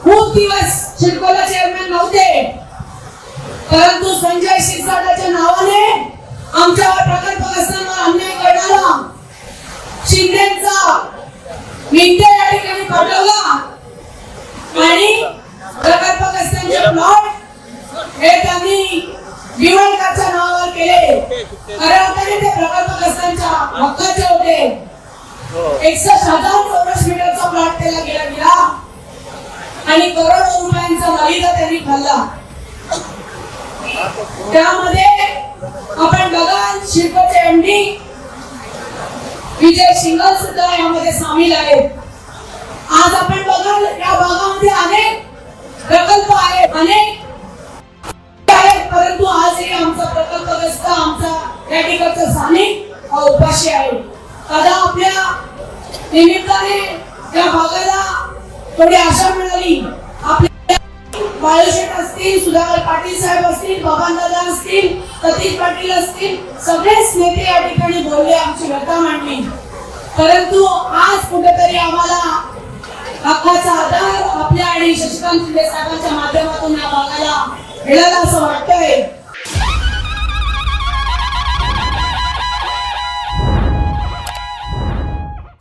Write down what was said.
खूप दिवस सिडकोला चेअरमॅन नव्हते, परंतु संजय शिरसाटाच्या नावाने आमच्यावर प्रकल्पग्रस्तांवर अन्याय करणारा शिंदेचा मिंटे या ठिकाणी पाठवला आणि प्रकल्पग्रस्तांचे प्लॉट हे त्यांनी विवळकरच्या नावावर केले. खऱ्या अर्थाने ते प्रकल्पग्रस्तांच्या हक्काचे होते. 61,000 चौरस मीटरचा प्लॉट त्याला गेला आणि करोडो रुपयांचा मलिदा त्यांनी खाल्ला. त्यामध्ये आपण बघाल शिल्पचे एमडी विजय शिंगल सुद्धा यामध्ये सामील आहेत. आज आपण बघाल या भागामध्ये अनेक प्रकल्प आहेत, अनेक आहेत, परंतु आजही आमचा प्रकल्पग्रस्त आमचा या ठिकाणचा स्थानिक उपाशी आहे. आता आपल्या निमित्ताने या भागाला थोडी आशा मिळाली. आपल्या बाळूशेठ असतील, सुधाकर पाटील साहेब असतील, बाबांदादा असतील, सतीश पाटील असतील, सगळेच नेते या ठिकाणी बोलले, आमची व्यथा मांडली. परंतु आज कुठेतरी आम्हाला हक्काचा आधार आपल्या आणि शशिकांत शिंदे साहेबांच्या माध्यमातून या भागाला मिळाला असं वाटतंय.